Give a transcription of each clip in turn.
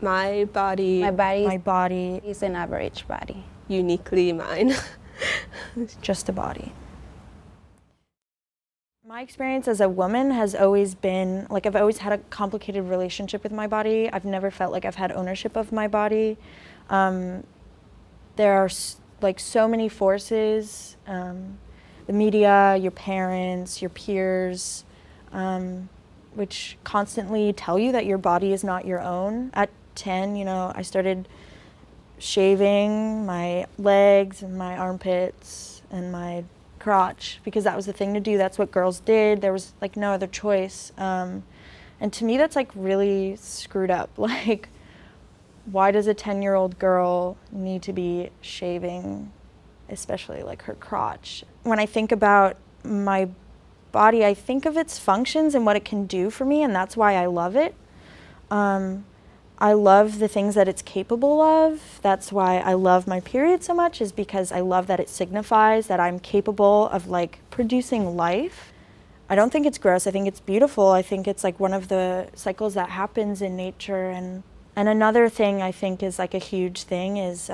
My body. My body is an average body. Uniquely mine. It's just a body. My experience as a woman has always been, like, I've always had a complicated relationship with my body. I've never felt like I've had ownership of my body. There are like so many forces, the media, your parents, your peers, which constantly tell you that your body is not your own. At 10, you know, I started shaving my legs and my armpits and my crotch because that was the thing to do. That's what girls did. There was like no other choice. And to me, that's like really screwed up. Like, why does a 10-year-old girl need to be shaving, especially like her crotch? When I think about my body, I think of its functions and what it can do for me, and that's why I love it. I love the things that it's capable of. That's why I love my period so much, is because I love that it signifies that I'm capable of like producing life. I don't think it's gross. I think it's beautiful. I think it's like one of the cycles that happens in nature. And another thing I think is like a huge thing is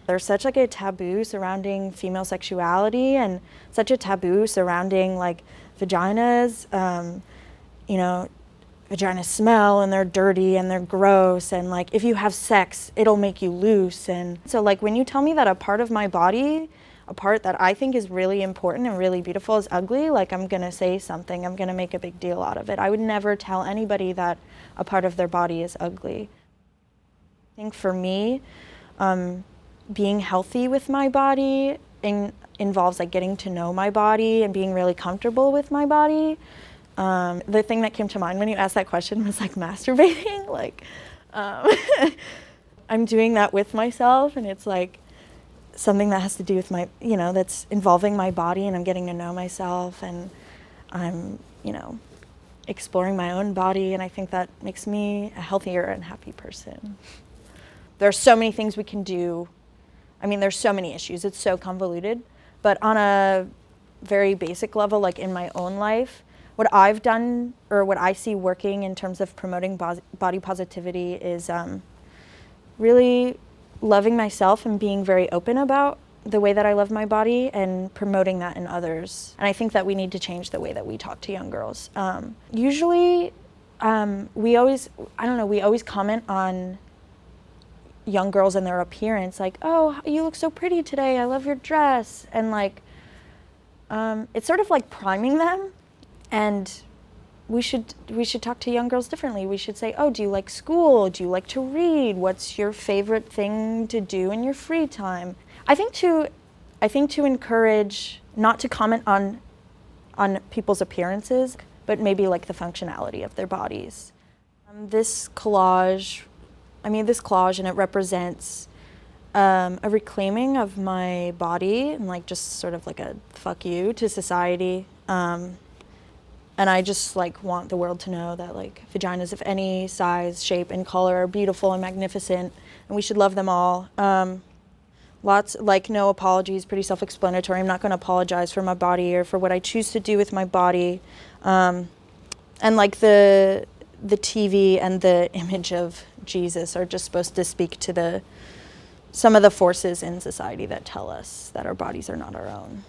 there's such like a taboo surrounding female sexuality and such a taboo surrounding like vaginas. You know, vaginas smell and they're dirty and they're gross, and like if you have sex it'll make you loose. And so like when you tell me that a part of my body, a part that I think is really important and really beautiful, is ugly, like I'm gonna say something, I'm gonna make a big deal out of it. I would never tell anybody that a part of their body is ugly. I think for me, being healthy with my body involves like getting to know my body and being really comfortable with my body. The thing that came to mind when you asked that question was like masturbating. Like, I'm doing that with myself, and it's like something that has to do with my, you know, that's involving my body, and I'm getting to know myself, and I'm, you know, exploring my own body, and I think that makes me a healthier and happy person. There are so many things we can do. I mean, there's so many issues. It's so convoluted, but on a very basic level, like in my own life, what I've done, or what I see working in terms of promoting body positivity, is really loving myself and being very open about the way that I love my body and promoting that in others. And I think that we need to change the way that we talk to young girls. Usually, we always comment on young girls and their appearance, like, oh, you look so pretty today, I love your dress. And like, it's sort of like priming them. And we should talk to young girls differently. We should say, oh, do you like school? Do you like to read? What's your favorite thing to do in your free time? I think to encourage not to comment on people's appearances, but maybe like the functionality of their bodies. This collage, and it represents a reclaiming of my body and like just sort of like a fuck you to society. And I just like want the world to know that like vaginas of any size, shape, and color are beautiful and magnificent, and we should love them all. Lots, like, no apologies, pretty self-explanatory. I'm not going to apologize for my body or for what I choose to do with my body. And like the TV and the image of Jesus are just supposed to speak to some of the forces in society that tell us that our bodies are not our own.